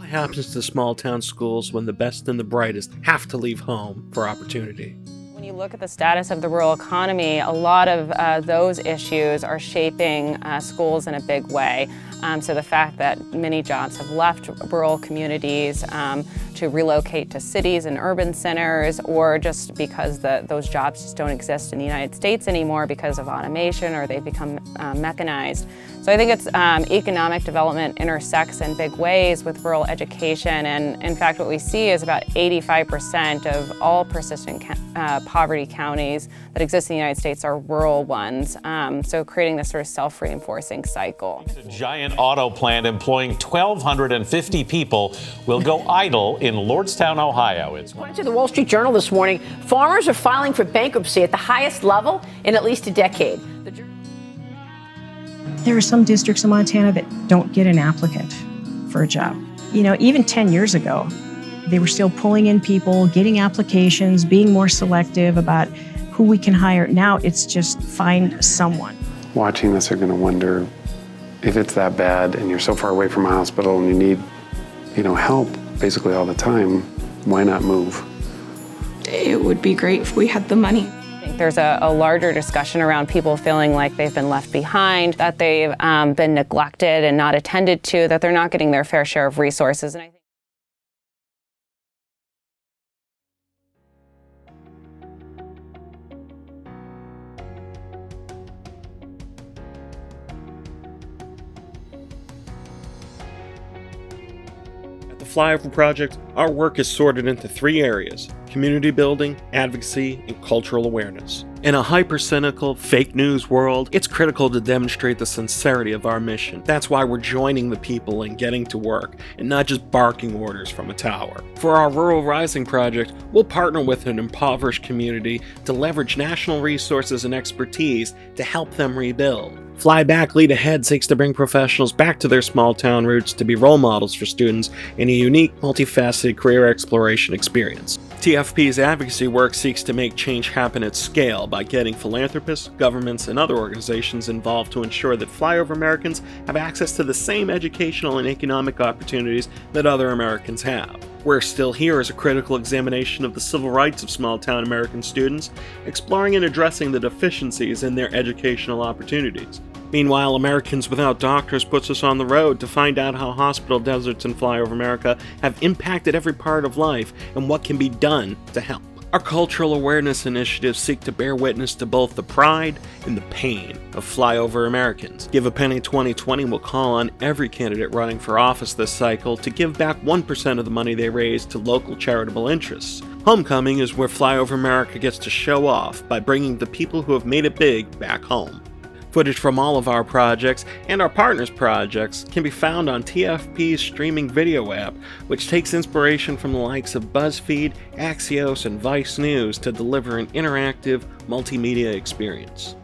happens to small town schools when the best and the brightest have to leave home for opportunity? When you look at the status of the rural economy, a lot of those issues are shaping schools in a big way. So the fact that many jobs have left rural communities to relocate to cities and urban centers, or just because those jobs just don't exist in the United States anymore because of automation, or they've become mechanized. So I think it's economic development intersects in big ways with rural education, and in fact what we see is about 85% of all persistent poverty counties that exist in the United States are rural ones, so creating this sort of self-reinforcing cycle. A giant auto plant employing 1,250 people will go idle in Lordstown, Ohio. According to the Wall Street Journal this morning, farmers are filing for bankruptcy at the highest level in at least a decade. There are some districts in Montana that don't get an applicant for a job. You know, even 10 years ago, they were still pulling in people, getting applications, being more selective about who we can hire. Now it's just find someone. Watching this, are going to wonder if it's that bad and you're so far away from a hospital and you need, help basically all the time, why not move? It would be great if we had the money. I think there's a larger discussion around people feeling like they've been left behind, that they've been neglected and not attended to, that they're not getting their fair share of resources. And I think At the Flyover Project, our work is sorted into 3 areas: community building, advocacy, and cultural awareness. In a hyper-cynical, fake news world, it's critical to demonstrate the sincerity of our mission. That's why we're joining the people and getting to work, and not just barking orders from a tower. For our Rural Rising project, we'll partner with an impoverished community to leverage national resources and expertise to help them rebuild. Fly Back, Lead Ahead seeks to bring professionals back to their small town roots to be role models for students in a unique, multifaceted career exploration experience. TFP's advocacy work seeks to make change happen at scale by getting philanthropists, governments, and other organizations involved to ensure that flyover Americans have access to the same educational and economic opportunities that other Americans have. We're Still Here is a critical examination of the civil rights of small-town American students, exploring and addressing the deficiencies in their educational opportunities. Meanwhile, Americans Without Doctors puts us on the road to find out how hospital deserts in flyover America have impacted every part of life and what can be done to help. Our cultural awareness initiatives seek to bear witness to both the pride and the pain of flyover Americans. Give a Penny 2020 will call on every candidate running for office this cycle to give back 1% of the money they raise to local charitable interests. Homecoming is where flyover America gets to show off by bringing the people who have made it big back home. Footage from all of our projects and our partners' projects can be found on TFP's streaming video app, which takes inspiration from the likes of BuzzFeed, Axios, and Vice News to deliver an interactive multimedia experience.